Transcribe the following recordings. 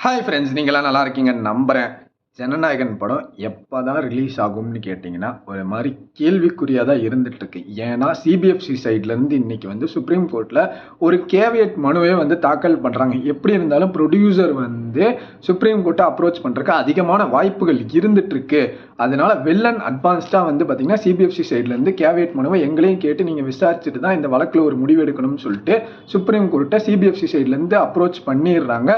Hi friends, நீங்களாம் நல்லா இருக்கீங்கன்னு நம்புகிறேன். ஜனநாயகன் படம் எப்போ தான் ரிலீஸ் ஆகும்னு கேட்டிங்கன்னா ஒரு மாதிரி கேள்விக்குறியாக தான் இருந்துகிட்ருக்கு. ஏன்னா சிபிஎஃப்சி சைட்லேருந்து இன்றைக்கி வந்து சுப்ரீம் கோர்ட்டில் ஒரு கேவியட் மனுவே வந்து தாக்கல் பண்ணுறாங்க. எப்படி இருந்தாலும் ப்ரொடியூசர் வந்து சுப்ரீம் கோர்ட்டை அப்ரோச் பண்ணுறதுக்கு அதிகமான வாய்ப்புகள் இருந்துகிட்ருக்கு. அதனால வெல் அண்ட் அட்வான்ஸ்டாக வந்து பார்த்திங்கன்னா சிபிஎஃப்சி சைட்லேருந்து கேவியட் மனுவை எங்களையும் கேட்டு நீங்கள் விசாரிச்சுட்டு தான் இந்த வழக்கில் ஒரு முடிவு எடுக்கணும்னு சொல்லிட்டு சுப்ரீம் கோர்ட்டை சிபிஎஃப்சி சைட்லேருந்து அப்ரோச் பண்ணிடுறாங்க.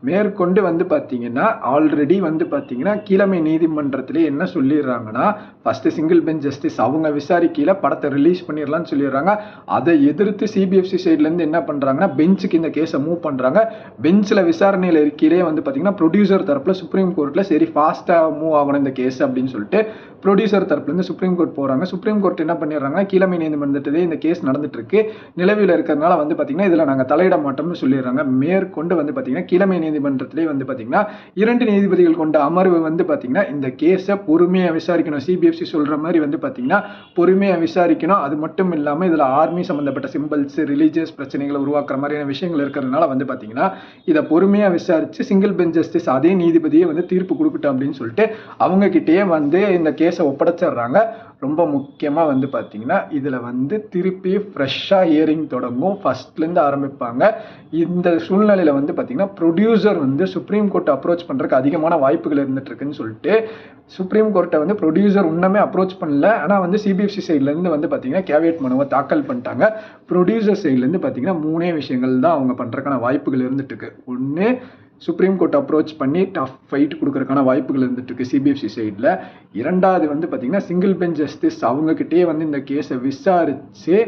மேற்கொண்டு வந்து பார்த்தீங்கன்னா ஆல்ரெடி வந்து பார்த்தீங்கன்னா கீழமை நீதிமன்றத்திலே என்ன சொல்லிடுறாங்கன்னா, ஃபர்ஸ்ட் சிங்கிள் பெஞ்ச் ஜஸ்டிஸ் அவங்க விசாரிக்கையில் படத்தை ரிலீஸ் பண்ணிடலாம்னு சொல்லிடுறாங்க. அதை எதிர்த்து சிபிஎஃப்சி சைட்லேருந்து என்ன பண்ணுறாங்கன்னா பெஞ்சுக்கு இந்த கேஸை மூவ் பண்ணுறாங்க. பெஞ்சில் விசாரணையில் இருக்கையிலே வந்து பார்த்தீங்கன்னா ப்ரொடியூசர் தரப்பில் சுப்ரீம் கோர்ட்டில் சரி ஃபாஸ்ட்டாக மூவ் ஆகணும் இந்த கேஸ் அப்படின்னு சொல்லிட்டு ப்ரொடியூசர் தரப்புலேருந்து சுப்ரீம் கோர்ட் போகிறாங்க. சுப்ரீம் கோர்ட் என்ன பண்ணிடுறாங்கன்னா கீழமை நீதிமன்றத்திலே இந்த கேஸ் நடந்துட்டு இருக்கு, நிலவில் இருக்கிறதுனால வந்து பார்த்தீங்கன்னா இதில் நாங்கள் தலையிட மாட்டோம்னு சொல்லிடுறாங்க. மேற்கொண்டு வந்து பார்த்தீங்கன்னா கீழமை நீதிமன்றத்திலே வந்து பார்த்தீங்கன்னா 2 நீதிபதிகள் கொண்ட அமர்வு வந்து பார்த்தீங்கன்னா இந்த கேஸை பொறுமையாக விசாரிக்கணும். சிபிஎஃப்சி சொல்கிற மாதிரி வந்து பார்த்தீங்கன்னா பொறுமையாக விசாரிக்கணும். அது மட்டும் இல்லாமல் இதில் ஆர்மி சம்மந்தப்பட்ட சிம்பிள்ஸ், ரிலீஜியஸ் பிரச்சனைகளை உருவாக்குற மாதிரியான விஷயங்கள் இருக்கிறதுனால வந்து பார்த்தீங்கன்னா இதை பொறுமையாக விசாரித்து சிங்கிள் பெஞ்ச் ஜஸ்டிஸ் அதே நீதிபதியே வந்து தீர்ப்பு கொடுக்கட்டும் அப்படின்னு சொல்லிட்டு அவங்க கிட்டேயே வந்து இந்த கேஸை ஒப்படைச்சிடுறாங்க. ரொம்ப முக்கியமாக வந்து பார்த்தீங்கன்னா இதில் வந்து திருப்பி ஃப்ரெஷ்ஷாக ஹியரிங் தொடங்கும், ஃபர்ஸ்ட்லேருந்து ஆரம்பிப்பாங்க. இந்த சூழ்நிலையில் வந்து பார்த்தீங்கன்னா ப்ரொடியூசர் வந்து சுப்ரீம் கோர்ட்டை அப்ரோச் பண்ணுறதுக்கு அதிகமான வாய்ப்புகள் இருந்துகிட்ருக்குன்னு சொல்லிட்டு சுப்ரீம் கோர்ட்டை வந்து ப்ரொடியூசர் இன்னுமே அப்ரோச் பண்ணல. ஆனால் வந்து சிபிஎஃப்சி சைட்லேருந்து வந்து பார்த்தீங்கன்னா கேவியட் மனுவை தாக்கல் பண்ணிட்டாங்க. ப்ரொடியூசர் சைட்லேருந்து பார்த்தீங்கன்னா 3 விஷயங்கள் தான் அவங்க பண்ணுறதுக்கான வாய்ப்புகள் இருந்துகிட்ருக்கு. ஒன்று, சுப்ரீம் கோர்ட் அப்ரோச் பண்ணி டஃப் ஃபைட் கொடுக்கறதுக்கான வாய்ப்புகள் இருந்துட்டு இருக்கு சிபிஎஃப்சி சைடில். இரண்டாவது வந்து பார்த்தீங்கன்னா சிங்கிள் பெஞ்ச் ஜஸ்டிஸ் அவங்கக்கிட்டேயே வந்து இந்த கேஸை விசாரித்து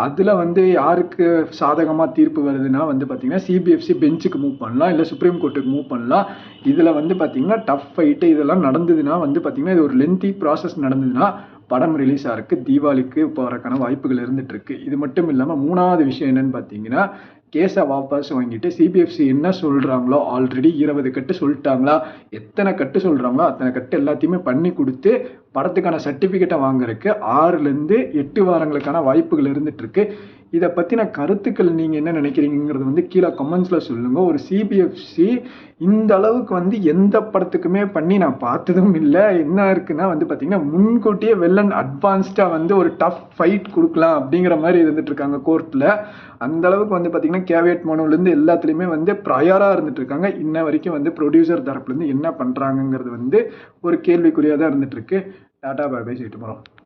அதில் வந்து யாருக்கு சாதகமாக தீர்ப்பு வருதுன்னா வந்து பார்த்தீங்கன்னா சிபிஎஃப்சி பெஞ்சுக்கு மூவ் பண்ணலாம், இல்லை சுப்ரீம் கோர்ட்டுக்கு மூவ் பண்ணலாம். இதில் வந்து பார்த்தீங்கன்னா டஃப் ஃபைட்டு இதெல்லாம் நடந்ததுன்னா வந்து பார்த்தீங்கன்னா இது ஒரு லென்த்தி ப்ராசஸ் நடந்ததுன்னா படம் ரிலீஸ் ஆகிறதுக்கு தீபாவளிக்கு போகிறதுக்கான வாய்ப்புகள் இருந்துட்டு இருக்கு. இது மட்டும் இல்லாமல் 3வது விஷயம் என்னன்னு பார்த்தீங்கன்னா கேஸை வாபஸ் வாங்கிட்டு சிபிஎஃப்சி என்ன சொல்கிறாங்களோ ஆல்ரெடி 20 கட்டு சொல்லிட்டாங்களா, எத்தனை கட்டு சொல்கிறாங்களோ அத்தனை கட்டு எல்லாத்தையுமே பண்ணி கொடுத்து படத்துக்கான சர்டிஃபிகேட்டை வாங்குறதுக்கு 6லேருந்து 8 வாரங்களுக்கான வாய்ப்புகள் இருந்துகிட்ருக்கு. இதை பற்றின கருத்துக்கள் நீங்கள் என்ன நினைக்கிறீங்கிறது வந்து கீழே கமெண்ட்ஸில் சொல்லுங்கள். ஒரு சிபிஎஃப்சி இந்த அளவுக்கு வந்து எந்த படத்துக்குமே பண்ணி நான் பார்த்ததும் இல்லை. என்ன இருக்குன்னா வந்து பார்த்தீங்கன்னா முன்கூட்டியே வெல் அண்ட் அட்வான்ஸ்டாக வந்து ஒரு டஃப் ஃபைட் கொடுக்கலாம் அப்படிங்கிற மாதிரி இருந்துகிட்ருக்காங்க கோர்ட்டில். அந்த அளவுக்கு வந்து பார்த்தீங்கன்னா கேவியட் மனுவிலேருந்து எல்லாத்துலேயுமே வந்து ப்ரையராக இருந்துகிட்ருக்காங்க. இன்ன வரைக்கும் வந்து ப்ரொடியூசர் தரப்புலேருந்து என்ன பண்ணுறாங்கங்கிறது வந்து ஒரு கேள்விக்குறியாக தான் இருந்துகிட்ருக்கு. டாடா பை பை, சொல்லிட்டு போகிறோம்.